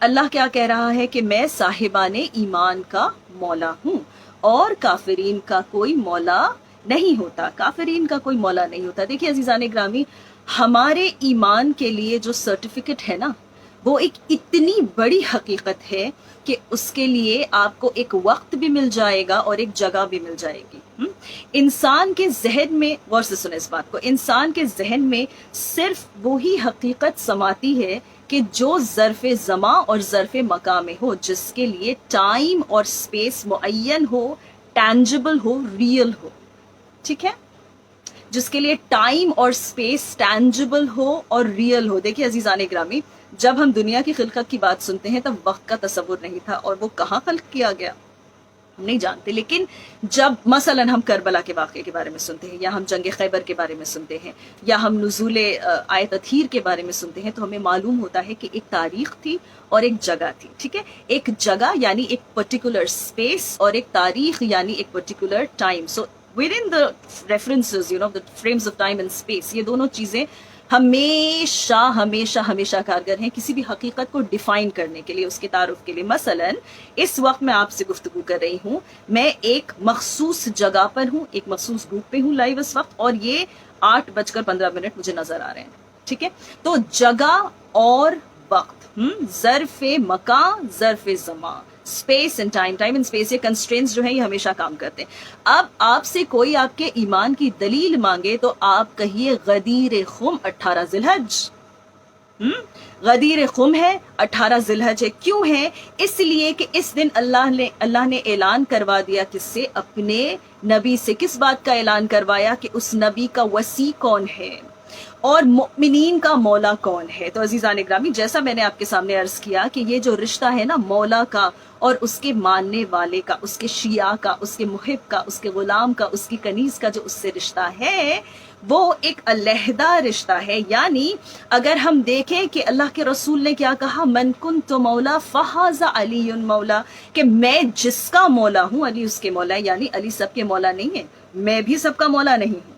اللہ کیا کہہ رہا ہے کہ میں صاحبان ایمان کا مولا ہوں اور کافرین کا کوئی مولا نہیں ہوتا، کافرین کا کوئی مولا نہیں ہوتا۔ دیکھیے عزیزان گرامی، ہمارے ایمان کے لیے جو سرٹیفکیٹ ہے نا، وہ ایک اتنی بڑی حقیقت ہے کہ اس کے لیے آپ کو ایک وقت بھی مل جائے گا اور ایک جگہ بھی مل جائے گی۔ انسان کے ذہن میں، غور سے سنیں اس بات کو، انسان کے ذہن میں صرف وہی حقیقت سماتی ہے کہ جو ظرف زمان اور ظرف مکان میں ہو، جس کے لیے ٹائم اور سپیس معین ہو، ٹینجبل ہو، ریئل ہو، ٹھیک ہے، جس کے لیے ٹائم اور سپیس ٹینجبل ہو اور ریئل ہو۔ دیکھیے عزیزان گرامی، جب ہم دنیا کی خلقت کی بات سنتے ہیں تب وقت کا تصور نہیں تھا، اور وہ کہاں خلق کیا گیا ہم نہیں جانتے، لیکن جب مثلا ہم کربلا کے واقعے کے بارے میں سنتے ہیں، یا ہم جنگ خیبر کے بارے میں سنتے ہیں، یا ہم نزول آیت اطہیر کے بارے میں سنتے ہیں، تو ہمیں معلوم ہوتا ہے کہ ایک تاریخ تھی اور ایک جگہ تھی، ٹھیک ہے، ایک جگہ یعنی ایک پرٹیکولر اسپیس، اور ایک تاریخ یعنی ایک particular time. So within the references, the frames of time and space، یہ دونوں چیزیں ہمیشہ ہمیشہ ہمیشہ کارگر ہیں کسی بھی حقیقت کو ڈیفائن کرنے کے لیے، اس کے تعارف کے لیے۔ مثلا اس وقت میں آپ سے گفتگو کر رہی ہوں، میں ایک مخصوص جگہ پر ہوں، ایک مخصوص گروپ پہ ہوں لائیو اس وقت، اور یہ 8:15 مجھے نظر آ رہے ہیں، ٹھیک ہے۔ تو جگہ اور وقت، ظرف مکان، ظرف زمان، space and time, time and space, یہ کنسٹرینٹس جو ہیں یہ ہمیشہ کام کرتے ہیں۔ اب آپ سے کوئی آپ کے ایمان کی دلیل مانگے تو آپ کہیے غدیر خم 18 ذی الحج۔ غدیر خم ہے، 18 ذی الحج ہے۔ کیوں ہے؟ اس لیے کہ اس دن اللہ نے اعلان کروا دیا، کس سے؟ اپنے نبی سے۔ کس بات کا اعلان کروایا؟ کہ اس نبی کا وصی کون ہے اور مؤمنین کا مولا کون ہے۔ تو عزیزان گرامی، جیسا میں نے آپ کے سامنے عرض کیا کہ یہ جو رشتہ ہے نا مولا کا اور اس کے ماننے والے کا، اس کے شیعہ کا، اس کے محب کا، اس کے غلام کا، اس کی کنیز کا جو اس سے رشتہ ہے، وہ ایک علیحدہ رشتہ ہے۔ یعنی اگر ہم دیکھیں کہ اللہ کے رسول نے کیا کہا، من کنت مولا فہذا علی مولا، کہ میں جس کا مولا ہوں علی اس کے مولا ہے، یعنی علی سب کے مولا نہیں ہے، میں بھی سب کا مولا نہیں ہوں۔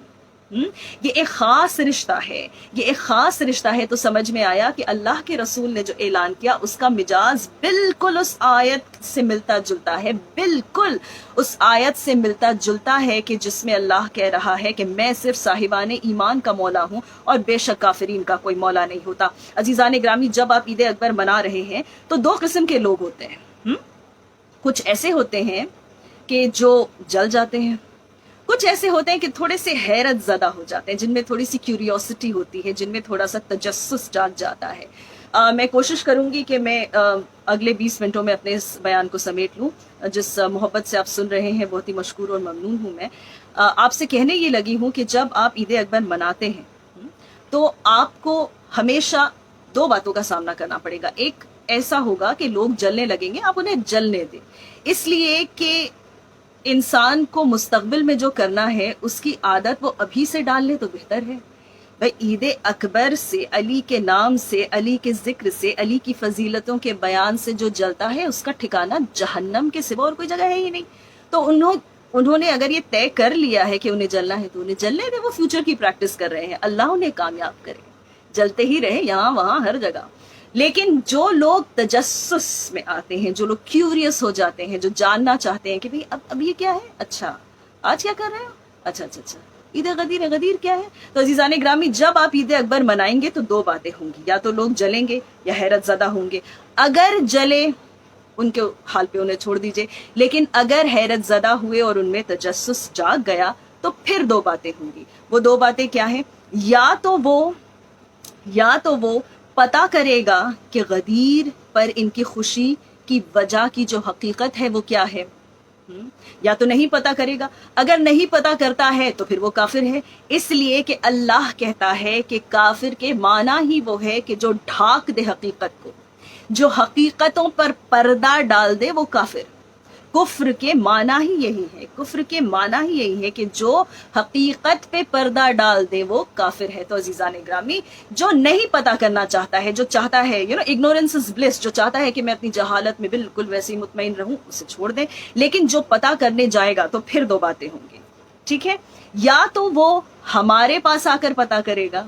یہ ایک خاص رشتہ ہے، یہ ایک خاص رشتہ ہے۔ تو سمجھ میں آیا کہ اللہ کے رسول نے جو اعلان کیا اس کا مجاز بالکل اس آیت سے ملتا جلتا ہے، بالکل اس آیت سے ملتا جلتا ہے کہ جس میں اللہ کہہ رہا ہے کہ میں صرف صاحبان ایمان کا مولا ہوں اور بے شک کافرین کا کوئی مولا نہیں ہوتا۔ عزیزان گرامی، جب آپ عید اکبر منا رہے ہیں تو دو قسم کے لوگ ہوتے ہیں۔ کچھ ایسے ہوتے ہیں کہ جو جل جاتے ہیں، کچھ ایسے ہوتے ہیں کہ تھوڑے سے حیرت زدہ ہو جاتے ہیں، جن میں تھوڑی سی کیوریوسٹی ہوتی ہے، جن میں تھوڑا سا تجسس جاگ جاتا ہے۔ میں کوشش کروں گی کہ میں اگلے 20 منٹوں میں اپنے اس بیان کو سمیٹ لوں۔ جس محبت سے آپ سن رہے ہیں بہت ہی مشکور اور ممنون ہوں میں۔ آپ سے کہنے یہ لگی ہوں کہ جب آپ عید اکبر مناتے ہیں تو آپ کو ہمیشہ دو باتوں کا سامنا کرنا پڑے گا۔ ایک ایسا ہوگا کہ لوگ جلنے لگیں گے، آپ انہیں جلنے دیں، اس لیے کہ انسان کو مستقبل میں جو کرنا ہے اس کی عادت وہ ابھی سے ڈال لے تو بہتر ہے۔ بھائی عید اکبر سے، علی کے نام سے، علی کے ذکر سے، علی کی فضیلتوں کے بیان سے جو جلتا ہے اس کا ٹھکانہ جہنم کے سوا اور کوئی جگہ ہے ہی نہیں۔ تو انہوں نے اگر یہ طے کر لیا ہے کہ انہیں جلنا ہے تو انہیں جلنے دے، وہ فیوچر کی پریکٹس کر رہے ہیں، اللہ انہیں کامیاب کرے، جلتے ہی رہے یہاں وہاں ہر جگہ۔ لیکن جو لوگ تجسس میں آتے ہیں، جو لوگ کیوریس ہو جاتے ہیں، جو جاننا چاہتے ہیں کہ بھئی اب یہ کیا ہے، اچھا آج کیا کر رہے ہو، اچھا عید غدیر کیا ہے۔ تو عزیزان گرامی، جب آپ عید اکبر منائیں گے تو دو باتیں ہوں گی، یا تو لوگ جلیں گے یا حیرت زدہ ہوں گے۔ اگر جلے ان کے حال پہ انہیں چھوڑ دیجئے، لیکن اگر حیرت زدہ ہوئے اور ان میں تجسس جاگ گیا تو پھر دو باتیں ہوں گی۔ وہ دو باتیں کیا ہیں؟ یا تو وہ پتا کرے گا کہ غدیر پر ان کی خوشی کی وجہ کی جو حقیقت ہے وہ کیا ہے، یا تو نہیں پتا کرے گا۔ اگر نہیں پتا کرتا ہے تو پھر وہ کافر ہے، اس لیے کہ اللہ کہتا ہے کہ کافر کے معنی ہی وہ ہے کہ جو ڈھاک دے حقیقت کو، جو حقیقتوں پر پردہ ڈال دے، وہ کافر۔ کفر کے معنی ہی یہی ہے، کفر کے معنی ہی یہی ہے کہ جو حقیقت پہ پردہ ڈال دے وہ کافر ہے۔ تو عزیزان گرامی، جو نہیں پتا کرنا چاہتا ہے، جو چاہتا ہے ignorance is bliss، جو چاہتا ہے کہ میں اپنی جہالت میں بالکل ویسے ہی مطمئن رہوں، اسے چھوڑ دیں۔ لیکن جو پتا کرنے جائے گا تو پھر دو باتیں ہوں گی، ٹھیک ہے؟ یا تو وہ ہمارے پاس آ کر پتا کرے گا،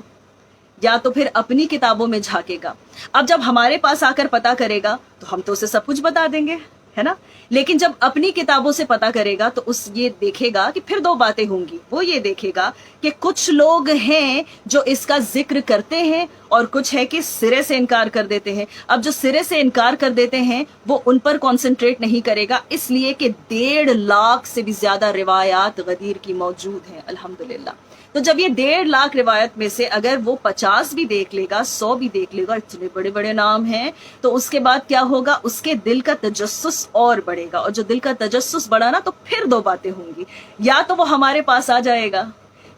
یا تو پھر اپنی کتابوں میں جھانکے گا. اب جب ہمارے پاس آ کر پتا کرے گا تو ہم تو اسے سب کچھ بتا دیں گے، ہے نا. لیکن جب اپنی کتابوں سے پتا کرے گا تو اس یہ دیکھے گا کہ پھر دو باتیں ہوں گی. وہ یہ دیکھے گا کہ کچھ لوگ ہیں جو اس کا ذکر کرتے ہیں اور کچھ ہے کہ سرے سے انکار کر دیتے ہیں. اب جو سرے سے انکار کر دیتے ہیں وہ ان پر کانسنٹریٹ نہیں کرے گا، اس لیے کہ 1.5 لاکھ سے بھی زیادہ روایات غدیر کی موجود ہیں الحمدللہ. تو جب یہ 1.5 لاکھ روایت میں سے اگر وہ 50 بھی دیکھ لے گا، 100 بھی دیکھ لے گا، اتنے بڑے بڑے نام ہیں، تو اس کے بعد کیا ہوگا؟ اس کے دل کا تجسس اور بڑھے گا، اور جو دل کا تجسس بڑھا نا تو پھر دو باتیں ہوں گی. یا تو وہ ہمارے پاس آ جائے گا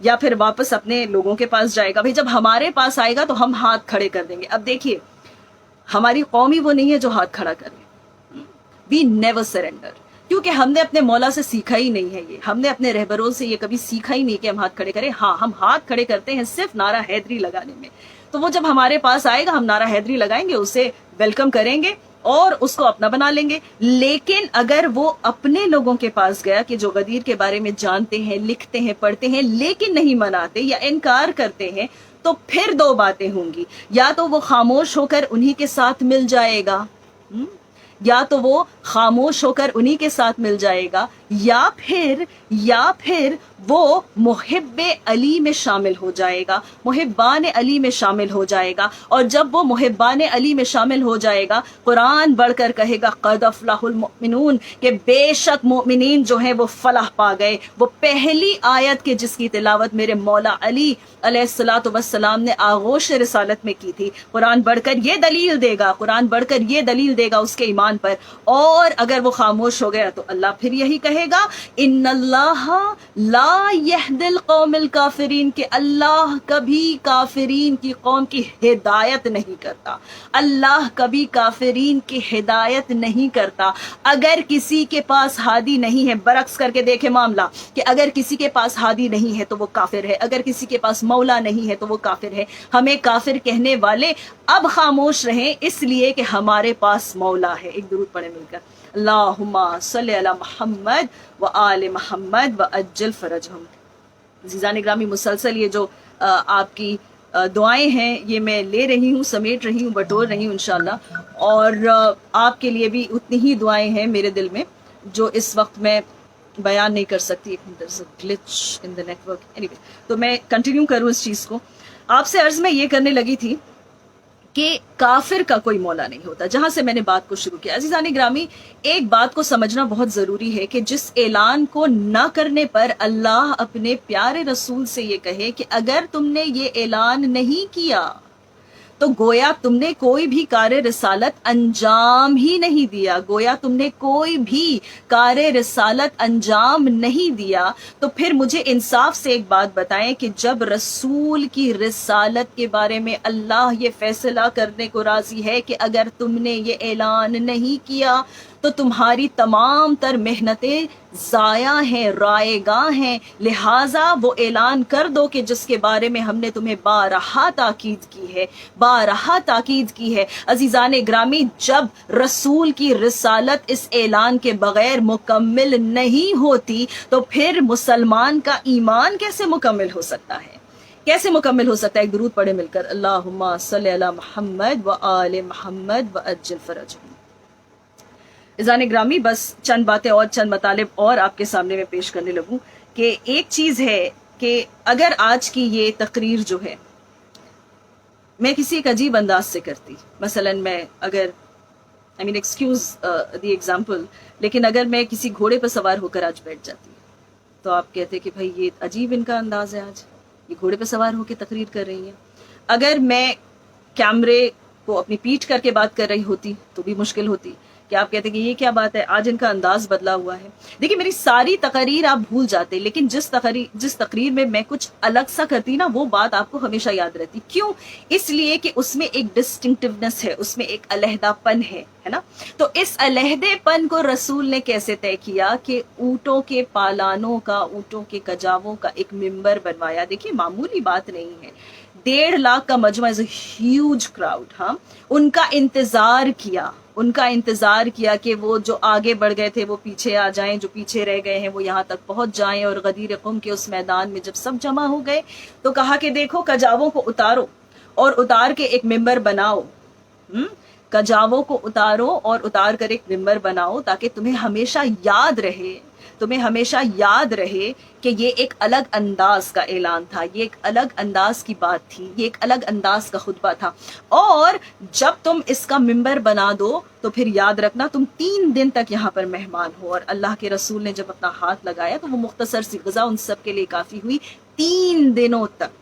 یا پھر واپس اپنے لوگوں کے پاس جائے گا. بھائی جب ہمارے پاس آئے گا تو ہم ہاتھ کھڑے کر دیں گے. اب دیکھیے ہماری قوم ہی وہ نہیں ہے جو ہاتھ کھڑا کرے. وی نیور سرینڈر، کیونکہ ہم نے اپنے مولا سے سیکھا ہی نہیں ہے. یہ ہم نے اپنے رہبروں سے یہ کبھی سیکھا ہی نہیں کہ ہم ہاتھ کھڑے کریں. ہاں ہم ہاتھ کھڑے کرتے ہیں صرف نعرہ حیدری لگانے میں. تو وہ جب ہمارے پاس آئے گا ہم نعرہ حیدری لگائیں گے، اسے ویلکم کریں گے اور اس کو اپنا بنا لیں گے. لیکن اگر وہ اپنے لوگوں کے پاس گیا کہ جو غدیر کے بارے میں جانتے ہیں، لکھتے ہیں، پڑھتے ہیں لیکن نہیں مناتے یا انکار کرتے ہیں، تو پھر دو باتیں ہوں گی. یا تو وہ خاموش ہو کر انہی کے ساتھ مل جائے گا، یا تو وہ خاموش ہو کر انہی کے ساتھ مل جائے گا، یا پھر وہ محب علی میں شامل ہو جائے گا، محبان علی میں شامل ہو جائے گا. اور جب وہ محبان علی میں شامل ہو جائے گا، قرآن بڑھ کر کہے گا قد افلح المؤمنون، کہ بے شک مؤمنین جو ہیں وہ فلاح پا گئے. وہ پہلی آیت کے جس کی تلاوت میرے مولا علی علیہ الصلوۃ والسلام نے آغوش رسالت میں کی تھی. قرآن بڑھ کر یہ دلیل دے گا، قرآن بڑھ کر یہ دلیل دے گا اس کے ایمان پر. اور اگر وہ خاموش ہو گیا تو اللہ پھر یہی کہے گا ان اللہ لا یہدی القوم الکافرین، کہ اللہ کبھی کافرین کی قوم کی ہدایت نہیں کرتا. اللہ کبھی کافرین کی ہدایت نہیں کرتا. اگر کسی کے پاس ہادی نہیں ہے، برعکس کر کے دیکھے معاملہ، کہ اگر کسی کے پاس ہادی نہیں ہے تو وہ کافر ہے، اگر کسی کے پاس مولا نہیں ہے تو وہ کافر ہے. ہمیں کافر کہنے والے اب خاموش رہیں اس لیے کہ ہمارے پاس مولا ہے. ایک درود پڑھیں مل کر، اللہم صلی علی محمد و آل محمد و اجل فرجہم. عزیزان گرامی، مسلسل یہ جو آپ کی دعائیں ہیں یہ میں لے رہی ہوں، سمیٹ رہی ہوں، بٹور رہی ہوں انشاءاللہ. اور آپ کے لیے بھی اتنی ہی دعائیں ہیں میرے دل میں جو اس وقت میں بیان نہیں کر سکتی. گلچ ان the network. Anyway, تو میں کنٹینیو کروں اس چیز کو. آپ سے عرض میں یہ کرنے لگی تھی کہ کافر کا کوئی مولا نہیں ہوتا، جہاں سے میں نے بات کو شروع کیا. عزیزان گرامی، ایک بات کو سمجھنا بہت ضروری ہے کہ جس اعلان کو نہ کرنے پر اللہ اپنے پیارے رسول سے یہ کہے کہ اگر تم نے یہ اعلان نہیں کیا تو گویا تم نے کوئی بھی کار رسالت انجام ہی نہیں دیا، گویا تم نے کوئی بھی کار رسالت انجام نہیں دیا. تو پھر مجھے انصاف سے ایک بات بتائیں کہ جب رسول کی رسالت کے بارے میں اللہ یہ فیصلہ کرنے کو راضی ہے کہ اگر تم نے یہ اعلان نہیں کیا تو تمہاری تمام تر محنتیں ضائع ہیں، رائے گاں ہیں، لہٰذا وہ اعلان کر دو کہ جس کے بارے میں ہم نے تمہیں بارہا تاکید کی ہے. عزیزان گرامی، جب رسول کی رسالت اس اعلان کے بغیر مکمل نہیں ہوتی تو پھر مسلمان کا ایمان کیسے مکمل ہو سکتا ہے؟ کیسے مکمل ہو سکتا ہے؟ ایک درود پڑھے مل کر، اللہم صلی علی محمد و آل محمد و اجل فرجہم. عزیزان گرامی، بس چند باتیں اور چند مطالب اور آپ کے سامنے میں پیش کرنے لگوں کہ ایک چیز ہے کہ اگر آج کی یہ تقریر جو ہے میں کسی ایک عجیب انداز سے کرتی، مثلا میں اگر ایکسکیوز دی ایگزامپل، لیکن اگر میں کسی گھوڑے پر سوار ہو کر آج بیٹھ جاتی تو آپ کہتے کہ بھائی یہ عجیب ان کا انداز ہے، آج یہ گھوڑے پہ سوار ہو کے تقریر کر رہی ہیں. اگر میں کیمرے کو اپنی پیٹھ کر کے بات کر رہی ہوتی تو بھی مشکل ہوتی کہ آپ کہتے کہ یہ کیا بات ہے، آج ان کا انداز بدلا ہوا ہے. دیکھیں میری ساری تقریر آپ بھول جاتے، لیکن جس تقریر میں میں کچھ الگ سا کرتی نا وہ بات آپ کو ہمیشہ یاد رہتی. کیوں؟ اس لیے کہ اس میں ایک ڈسٹنکٹیونیس ہے، اس میں ایک علیحدہ پن ہے نا. تو اس علیحدے پن کو رسول نے کیسے طے کیا کہ اونٹوں کے پالانوں کا، اونٹوں کے کجاووں کا ایک ممبر بنوایا. دیکھیے معمولی بات نہیں ہے، 1.5 لاکھ کا مجمع از اے ہیوج کراؤڈ. ہاں، ان کا انتظار کیا کہ وہ جو آگے بڑھ گئے تھے وہ پیچھے آ جائیں، جو پیچھے رہ گئے ہیں وہ یہاں تک پہنچ جائیں. اور غدیر قم کے اس میدان میں جب سب جمع ہو گئے تو کہا کہ دیکھو کجاووں کو اتارو. اور اتار کے ایک ممبر بناؤ، کجاووں کو اتارو اور اتار کر ایک ممبر بناؤ، تاکہ تمہیں ہمیشہ یاد رہے، تمہیں ہمیشہ یاد رہے کہ یہ ایک الگ انداز کا اعلان تھا، یہ ایک الگ انداز کی بات تھی، یہ ایک الگ انداز کا خطبہ تھا۔ اور جب تم اس کا ممبر بنا دو تو پھر یاد رکھنا تم 3 دن تک یہاں پر مہمان ہو۔ اور اللہ کے رسول نے جب اپنا ہاتھ لگایا تو وہ مختصر سی غذا ان سب کے لیے کافی ہوئی۔ 3 دنوں تک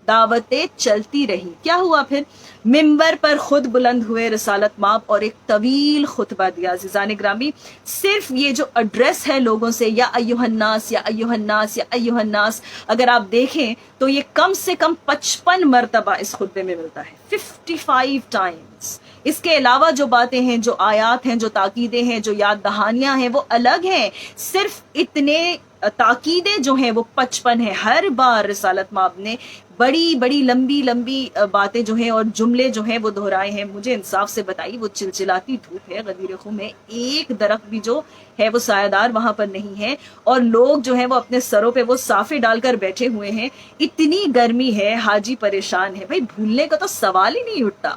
دعوتیں چلتی رہی۔ کیا ہوا پھر؟ ممبر پر خود بلند ہوئے رسالت مآب اور ایک طویل خطبہ دیا۔ عزیزان گرامی، صرف یہ جو ایڈریس ہے لوگوں سے، یا ایھا الناس یا ایھا الناس یا ایھا الناس، اگر آپ دیکھیں تو یہ کم سے کم 55 مرتبہ اس خطبے میں ملتا ہے، 55 ٹائمز۔ اس کے علاوہ جو باتیں ہیں، جو آیات ہیں، جو تاکیدیں ہیں، جو یاد دہانیاں ہیں، وہ الگ ہیں۔ صرف اتنے تاکیدیں جو ہیں وہ 55 ہیں۔ ہر بار رسالت مآب نے بڑی بڑی لمبی لمبی باتیں جو ہیں اور جملے جو ہیں وہ دہرائے ہیں۔ مجھے انصاف سے بتائیے، وہ چلچلاتی دھوپ ہے غدیر خم میں، ایک درخت بھی جو ہے وہ سایہ دار وہاں پر نہیں ہے، اور لوگ جو ہیں وہ اپنے سروں پہ وہ صافے ڈال کر بیٹھے ہوئے ہیں، اتنی گرمی ہے، حاجی پریشان ہے۔ بھائی بھولنے کا تو سوال ہی نہیں اٹھتا،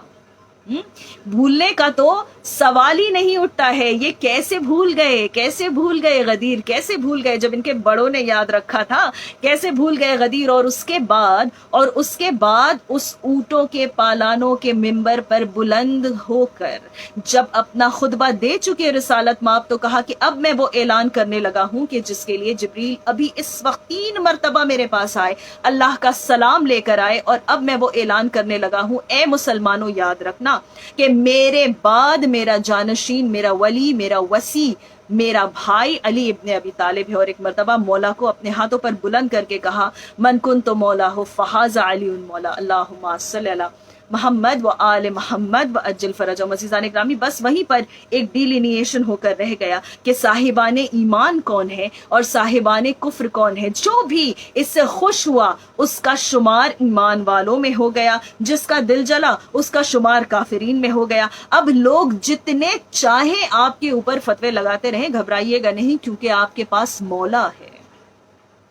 بھولنے کا تو سوال ہی نہیں اٹھتا ہے۔ یہ کیسے بھول گئے، کیسے بھول گئے غدیر، کیسے بھول گئے جب ان کے بڑوں نے یاد رکھا تھا، کیسے بھول گئے غدیر۔ اور اس کے بعد اس اونٹوں کے پالانوں کے ممبر پر بلند ہو کر جب اپنا خطبہ دے چکے رسالت مآب، تو کہا کہ اب میں وہ اعلان کرنے لگا ہوں کہ جس کے لیے جبریل ابھی اس وقت 3 مرتبہ میرے پاس آئے، اللہ کا سلام لے کر آئے، اور اب میں وہ اعلان کرنے لگا ہوں۔ اے مسلمانوں، یاد رکھنا کہ میرے بعد میرا جانشین، میرا ولی، میرا وصی، میرا بھائی علی ابن ابی طالب ہے۔ اور ایک مرتبہ مولا کو اپنے ہاتھوں پر بلند کر کے کہا، من کنت مولا ہو فہذا علی مولا، اللہم صلی علی محمد و آل محمد و اجل فرجہم۔ عزیزان گرامی، بس وہیں پر ایک ڈیلینیشن ہو کر رہ گیا کہ صاحبان ایمان کون ہے اور صاحبان کفر کون ہے۔ جو بھی اس سے خوش ہوا اس کا شمار ایمان والوں میں ہو گیا، جس کا دل جلا اس کا شمار کافرین میں ہو گیا۔ اب لوگ جتنے چاہیں آپ کے اوپر فتوے لگاتے رہیں، گھبرائیے گا نہیں، کیونکہ آپ کے پاس مولا ہے۔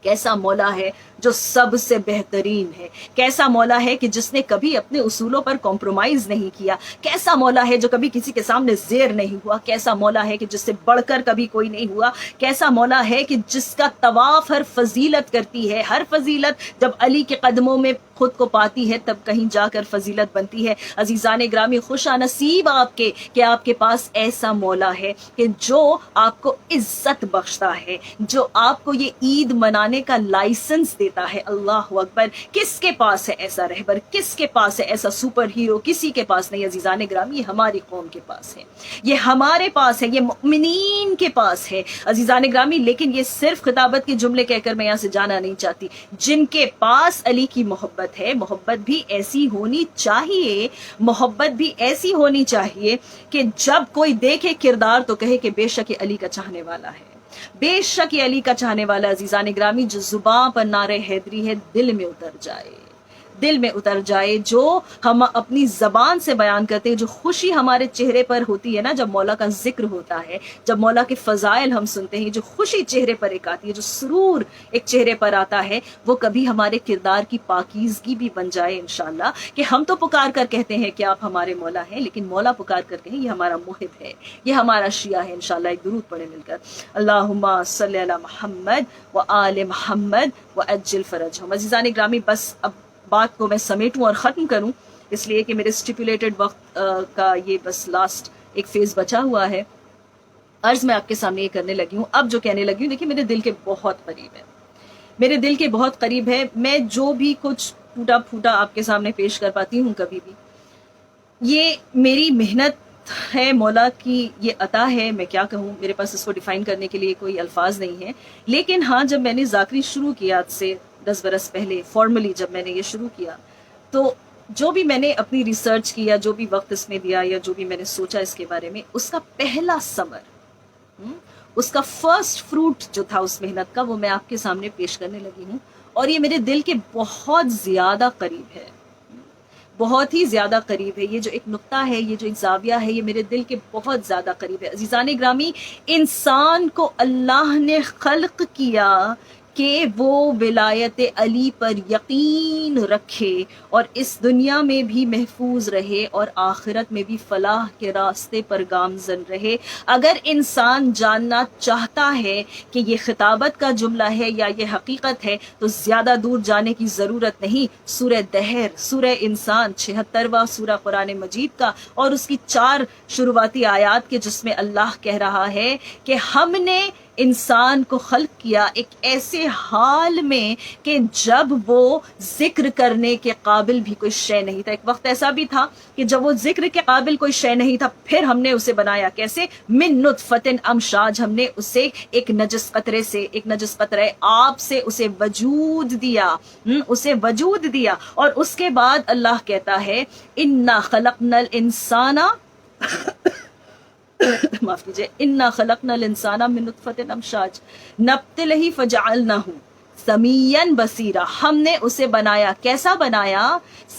کیسا مولا ہے جو سب سے بہترین ہے، کیسا مولا ہے کہ جس نے کبھی اپنے اصولوں پر کمپرومائز نہیں کیا، کیسا مولا ہے جو کبھی کسی کے سامنے زیر نہیں ہوا، کیسا مولا ہے کہ جس سے بڑھ کر کبھی کوئی نہیں ہوا، کیسا مولا ہے کہ جس کا طواف ہر فضیلت کرتی ہے، ہر فضیلت جب علی کے قدموں میں خود کو پاتی ہے تب کہیں جا کر فضیلت بنتی ہے۔ عزیزان گرامی، خوشا نصیب آپ کے کہ آپ کے پاس ایسا مولا ہے کہ جو آپ کو عزت بخشتا ہے، جو آپ کو یہ عید منانے کا لائسنس دیتا ہے۔ اللہ اکبر! کس کے پاس ہے ایسا رہبر، کس کے پاس ہے ایسا سپر ہیرو؟ کسی کے پاس نہیں۔ عزیزان گرامی، یہ ہماری قوم کے پاس ہے، یہ ہمارے پاس ہے، یہ مؤمنین کے پاس ہے۔ عزیزان گرامی، لیکن یہ صرف خطابت کے جملے کہہ کر میں یہاں سے جانا نہیں چاہتی۔ جن کے پاس علی کی محبت ہے، محبت بھی ایسی ہونی چاہیے، محبت بھی ایسی ہونی چاہیے کہ جب کوئی دیکھے کردار تو کہے کہ بے شک یہ علی کا چاہنے والا ہے، بے شک یہ علی کا چاہنے والا۔ عزیزان گرامی، جو زباں پر نعرہ حیدری ہے دل میں اتر جائے، دل میں اتر جائے، جو ہم اپنی زبان سے بیان کرتے ہیں، جو خوشی ہمارے چہرے پر ہوتی ہے نا جب مولا کا ذکر ہوتا ہے، جب مولا کے فضائل ہم سنتے ہیں، جو خوشی چہرے پر ایک آتی ہے، جو سرور ایک چہرے پر آتا ہے، وہ کبھی ہمارے کردار کی پاکیزگی بھی بن جائے انشاءاللہ، کہ ہم تو پکار کر کہتے ہیں کہ آپ ہمارے مولا ہیں، لیکن مولا پکار کر کہیں یہ ہمارا محب ہے، یہ ہمارا شیعہ ہے۔ انشاءاللہ ایک درود پڑھیں مل کر، اللہم صلی علی محمد و آل محمد و اجل فرجہم۔ عزیزان گرامی، بس اب بات کو میں سمیٹوں اور ختم کروں، اس لیے کہ میرے اسٹیپولیٹڈ وقت کا یہ بس لاسٹ ایک فیز بچا ہوا ہے۔ عرض میں آپ کے سامنے یہ کرنے لگی ہوں، اب جو کہنے لگی ہوں، دیکھیں میرے دل کے بہت قریب ہے، میرے دل کے بہت قریب ہے۔ میں جو بھی کچھ ٹوٹا پھوٹا آپ کے سامنے پیش کر پاتی ہوں کبھی بھی، یہ میری محنت ہے، مولا کی یہ عطا ہے۔ میں کیا کہوں، میرے پاس اس کو ڈیفائن کرنے کے لیے کوئی الفاظ نہیں ہے۔ لیکن ہاں، جب میں نے ذاکری شروع کیا آج سے 10 برس پہلے، فارملی جب میں نے یہ شروع کیا، تو جو بھی میں نے اپنی ریسرچ کیا، جو بھی وقت اس میں دیا، یا جو بھی میں نے سوچا اس کے بارے میں، اس کا پہلا ثمر، اس کا فرسٹ فروٹ جو تھا اس محنت کا، وہ میں آپ کے سامنے پیش کرنے لگی ہوں، اور یہ میرے دل کے بہت زیادہ قریب ہے، بہت ہی زیادہ قریب ہے۔ یہ جو ایک نقطہ ہے، یہ جو ایک زاویہ ہے، یہ میرے دل کے بہت زیادہ قریب ہے۔ عزیزان گرامی، انسان کو اللہ نے خلق کیا کہ وہ ولایت علی پر یقین رکھے اور اس دنیا میں بھی محفوظ رہے اور آخرت میں بھی فلاح کے راستے پر گامزن رہے۔ اگر انسان جاننا چاہتا ہے کہ یہ خطابت کا جملہ ہے یا یہ حقیقت ہے تو زیادہ دور جانے کی ضرورت نہیں۔ سورہ دہر، سورہ انسان، 76واں سورہ قرآن مجید کا اور اس کی 4 شروعاتی آیات کے، جس میں اللہ کہہ رہا ہے کہ ہم نے انسان کو خلق کیا ایک ایسے حال میں کہ جب وہ ذکر کرنے کے قابل بھی کوئی شے نہیں تھا۔ ایک وقت ایسا بھی تھا کہ جب وہ ذکر کے قابل کوئی شے نہیں تھا، پھر ہم نے اسے بنایا کیسے؟ من نطفۃ امشاج، ہم نے اسے ایک نجس قطرے سے، ایک نجس قطرے آب سے اسے وجود دیا، اسے وجود دیا۔ اور اس کے بعد اللہ کہتا ہے انا خلقنا الانسان معاف کیجیے، انا خلقنا الانسان من نطفۃ امشاج نبتلہ فجعلناہ سمیعا بصیرا، ہم نے اسے بنایا، کیسا بنایا؟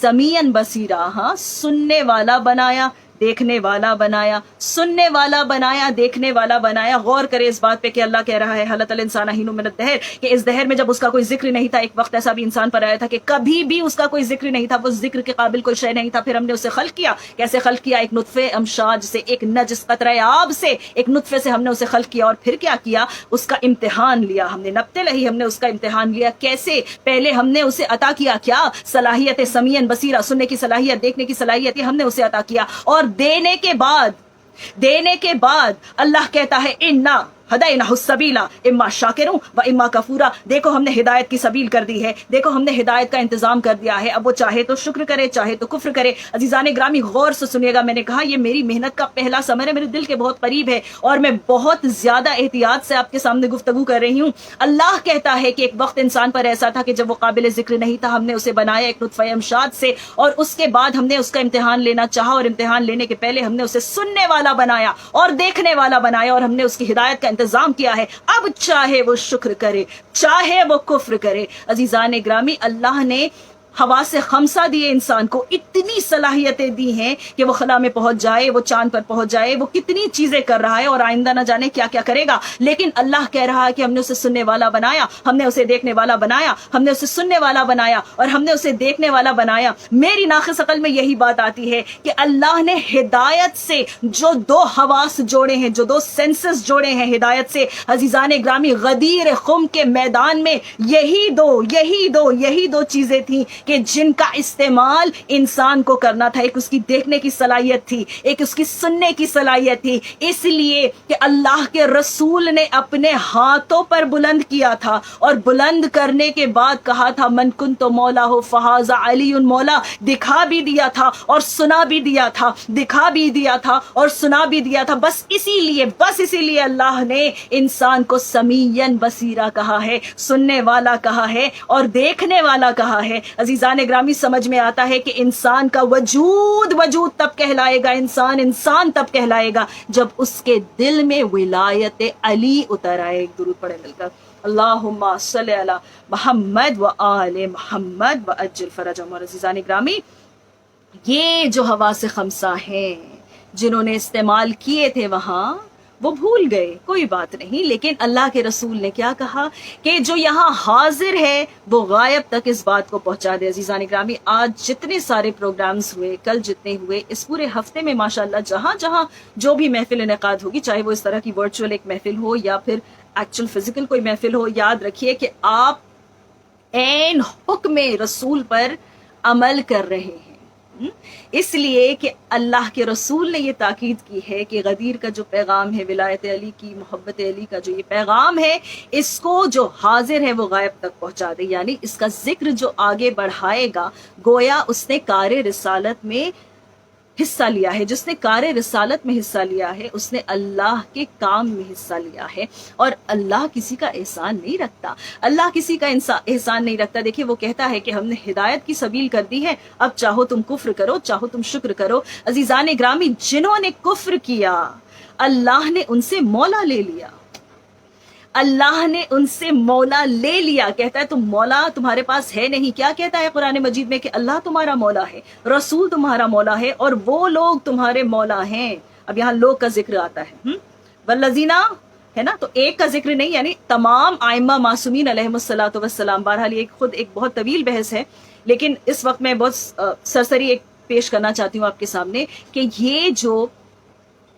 سمیعا بصیرا، ہاں، سننے والا بنایا، دیکھنے والا بنایا، سننے والا بنایا، دیکھنے والا بنایا۔ غور کرے اس بات پہ کہ اللہ کہہ رہا ہے حلت الانسان حین من الدہر، کہ اس دہر میں جب اس کا کوئی ذکر نہیں تھا، ایک وقت ایسا بھی انسان پر آیا تھا کہ کبھی بھی اس کا کوئی ذکر نہیں تھا، وہ ذکر کے قابل کوئی شے نہیں تھا، پھر ہم نے اسے خلق کیا۔ کیسے خلق کیا؟ ایک نطفے امشاج سے، ایک نجس قطرہ آب سے، ایک نطفے سے ہم نے اسے خلق کیا، اور پھر کیا کیا؟ اس کا امتحان لیا ہم نے، نبتلہ، ہم نے اس کا امتحان لیا۔ کیسے؟ پہلے ہم نے اسے عطا کیا کیا؟ صلاحیت سمیعا بصیرا، سننے کی صلاحیت، دیکھنے کی صلاحیت، یہ ہم نے اسے عطا کیا۔ اور دینے کے بعد اللہ کہتا ہے انا ہدیناہ السبیل اما شاکرا و اما کفورا، دیکھو ہم نے ہدایت کی سبیل کر دی ہے، دیکھو ہم نے ہدایت کا انتظام کر دیا ہے، اب وہ چاہے تو شکر کرے، چاہے تو کفر کرے۔ عزیزان گرامی غور سے سنیے گا، میں نے کہا یہ میری محنت کا پہلا ثمر ہے، میرے دل کے بہت قریب ہے اور میں بہت زیادہ احتیاط سے آپ کے سامنے گفتگو کر رہی ہوں۔ اللہ کہتا ہے کہ ایک وقت انسان پر ایسا تھا کہ جب وہ قابل ذکر نہیں تھا، ہم نے اسے بنایا ایک نطفہ امشاج سے، اور اس کے بعد ہم نے اس کا امتحان لینا چاہا، اور امتحان لینے کے پہلے ہم نے اسے سننے والا بنایا اور دیکھنے والا بنایا، اور ہم نے اس کی ہدایت کا انتظام کیا ہے۔ اب چاہے وہ شکر کرے، چاہے وہ کفر کرے۔ عزیزان گرامی، اللہ نے حواس خمسہ دیے انسان کو، اتنی صلاحیتیں دی ہیں کہ وہ خلا میں پہنچ جائے، وہ چاند پر پہنچ جائے، وہ کتنی چیزیں کر رہا ہے اور آئندہ نہ جانے کیا کیا کرے گا۔ لیکن اللہ کہہ رہا ہے کہ ہم نے اسے سننے والا بنایا، ہم نے اسے دیکھنے والا بنایا، ہم نے اسے سننے والا بنایا، اور ہم نے اسے دیکھنے والا بنایا۔ میری ناقص عقل میں یہی بات آتی ہے کہ اللہ نے ہدایت سے جو 2 حواس جوڑے ہیں، جو 2 سینسز جوڑے ہیں ہدایت سے، عزیزان گرامی، غدیر خم کے میدان میں یہی دو چیزیں تھیں کہ جن کا استعمال انسان کو کرنا تھا۔ ایک اس کی دیکھنے کی صلاحیت تھی، ایک اس کی سننے کی صلاحیت تھی، اس لیے کہ اللہ کے رسول نے اپنے ہاتھوں پر بلند کیا تھا، اور بلند کرنے کے بعد کہا تھا من کنت مولا ہو فہذا علی مولا، دکھا بھی دیا تھا اور سنا بھی دیا تھا، دکھا بھی دیا تھا اور سنا بھی دیا تھا۔ بس اسی لیے اللہ نے انسان کو سمیعا بصیرا کہا ہے، سننے والا کہا ہے اور دیکھنے والا کہا ہے۔ عزیزان گرامی، سمجھ میں آتا ہے کہ انسان کا وجود تب کہلائے گا، انسان تب کہلائے گا جب اس کے دل میں ولایت علی اتر آئے۔ ایک درود پڑھے مل کر، اللہم صلی علی محمد و آل محمد و عجل فرجہم۔ اور عزیزان گرامی، یہ جو حواس خمسہ ہیں جنہوں نے استعمال کیے تھے وہاں، وہ بھول گئے، کوئی بات نہیں، لیکن اللہ کے رسول نے کیا کہا کہ جو یہاں حاضر ہے وہ غائب تک اس بات کو پہنچا دے۔ عزیزان گرامی، آج جتنے سارے پروگرامز ہوئے، کل جتنے ہوئے، اس پورے ہفتے میں ماشاءاللہ جہاں جو بھی محفل انعقاد ہوگی، چاہے وہ اس طرح کی ورچوئل ایک محفل ہو یا پھر ایکچوئل فزیکل کوئی محفل ہو، یاد رکھیے کہ آپ عین حکم رسول پر عمل کر رہے ہیں، اس لیے کہ اللہ کے رسول نے یہ تاکید کی ہے کہ غدیر کا جو پیغام ہے، ولایت علی کی، محبت علی کا جو یہ پیغام ہے، اس کو جو حاضر ہے وہ غائب تک پہنچا دے، یعنی اس کا ذکر جو آگے بڑھائے گا، گویا اس نے کار رسالت میں حصہ لیا ہے۔ جس نے کار رسالت میں حصہ لیا ہے، اس نے اللہ کے کام میں حصہ لیا ہے، اور اللہ کسی کا احسان نہیں رکھتا، اللہ کسی کا احسان نہیں رکھتا۔ دیکھیے، وہ کہتا ہے کہ ہم نے ہدایت کی سبیل کر دی ہے، اب چاہو تم کفر کرو، چاہو تم شکر کرو۔ عزیزان گرامی، جنہوں نے کفر کیا، اللہ نے ان سے مولا لے لیا، اللہ نے ان سے مولا لے لیا۔ کہتا ہے تم مولا تمہارے پاس ہے نہیں۔ کیا کہتا ہے قرآن مجید میں؟ کہ اللہ تمہارا مولا ہے، رسول تمہارا مولا ہے، اور وہ لوگ تمہارے مولا ہیں۔ اب یہاں لوگ کا ذکر آتا ہے، والذین ہے نا. تو ایک کا ذکر نہیں، یعنی تمام ائمہ معصومین علیہم الصلوۃ والسلام. بہرحال یہ خود ایک بہت طویل بحث ہے، لیکن اس وقت میں بہت سرسری ایک پیش کرنا چاہتی ہوں آپ کے سامنے کہ یہ جو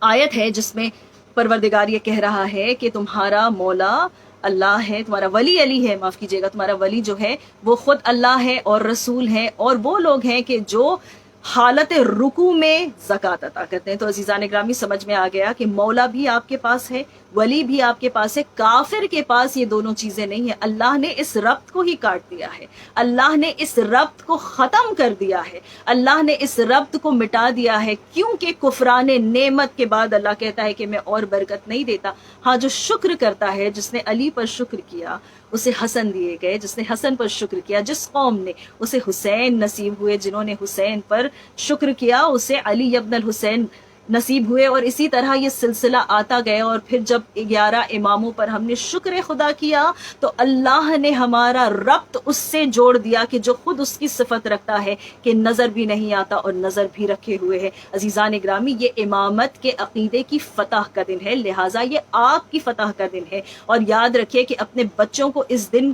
آیت ہے جس میں پروردگار یہ کہہ رہا ہے کہ تمہارا مولا اللہ ہے، تمہارا ولی علی ہے، معاف کیجیے گا، تمہارا ولی جو ہے وہ خود اللہ ہے اور رسول ہے، اور وہ لوگ ہیں کہ جو حالت رکوع میں زکوٰۃ عطا کرتے ہیں. تو عزیزان گرامی سمجھ میں آ گیا کہ مولا بھی آپ کے پاس ہے، ولی بھی آپ کے پاس ہے، کافر کے پاس یہ دونوں چیزیں نہیں ہیں. اللہ نے اس ربط کو ہی کاٹ دیا ہے، اللہ نے اس ربط کو ختم کر دیا ہے، اللہ نے اس ربط کو مٹا دیا ہے، کیونکہ کفران نعمت کے بعد اللہ کہتا ہے کہ میں اور برکت نہیں دیتا. ہاں جو شکر کرتا ہے، جس نے علی پر شکر کیا اسے حسن دیے گئے، جس نے حسن پر شکر کیا، جس قوم نے اسے حسین نصیب ہوئے، جنہوں نے حسین پر شکر کیا اسے علی ابن الحسین نصیب ہوئے. اور اسی طرح یہ سلسلہ آتا گیا، اور پھر جب 11 اماموں پر ہم نے شکر خدا کیا تو اللہ نے ہمارا ربط اس سے جوڑ دیا کہ جو خود اس کی صفت رکھتا ہے کہ نظر بھی نہیں آتا اور نظر بھی رکھے ہوئے ہے. عزیزان گرامی یہ امامت کے عقیدے کی فتح کا دن ہے، لہٰذا یہ آپ کی فتح کا دن ہے. اور یاد رکھیے کہ اپنے بچوں کو اس دن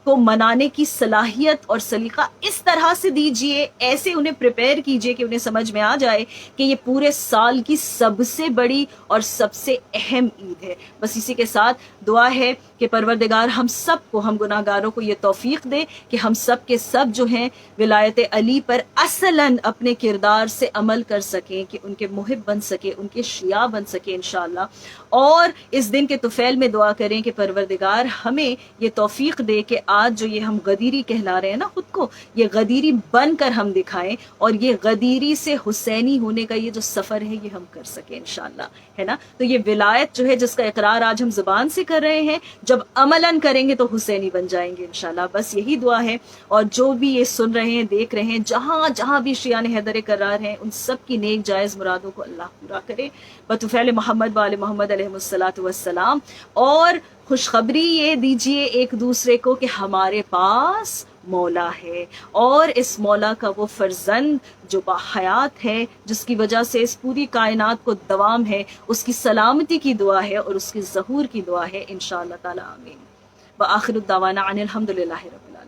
کو منانے کی صلاحیت اور سلیقہ اس طرح سے دیجئے، ایسے انہیں پریپئر کیجئے کہ انہیں سمجھ میں آ جائے کہ یہ پورے سال کی سب سے بڑی اور سب سے اہم عید ہے. بس اسی کے ساتھ دعا ہے کہ پروردگار ہم سب کو، ہم گناہ گاروں کو یہ توفیق دے کہ ہم سب کے سب جو ہیں ولایت علی پر اصلاً اپنے کردار سے عمل کر سکیں، کہ ان کے محب بن سکیں، ان کے شیعہ بن سکیں انشاءاللہ. اور اس دن کے طفیل میں دعا کریں کہ پروردگار ہمیں یہ توفیق دے کہ آج جو یہ ہم غدیری کہلا رہے ہیں نا خود کو، یہ غدیری بن کر ہم دکھائیں، اور یہ غدیری سے حسینی ہونے کا یہ جو سفر ہے یہ ہم کر سکیں انشاءاللہ، ہے نا. تو یہ ولایت جو ہے جس کا اقرار آج ہم زبان سے کر رہے ہیں، جب عملاً کریں گے تو حسینی بن جائیں گے انشاءاللہ. بس یہی دعا ہے. اور جو بھی یہ سن رہے ہیں، دیکھ رہے ہیں، جہاں جہاں بھی شیعان حیدر کرار ہیں، ان سب کی نیک جائز مرادوں کو اللہ پورا کرے بطفیل محمد وآل محمد علیہ الصلوۃ والسلام. اور خوشخبری یہ دیجئے ایک دوسرے کو کہ ہمارے پاس مولا ہے، اور اس مولا کا وہ فرزند جو باحیات ہے، جس کی وجہ سے اس پوری کائنات کو دوام ہے، اس کی سلامتی کی دعا ہے اور اس کی ظہور کی دعا ہے انشاءاللہ تعالی. آمین. وآخر الدعوانا ان الحمدللہ رب العالمین.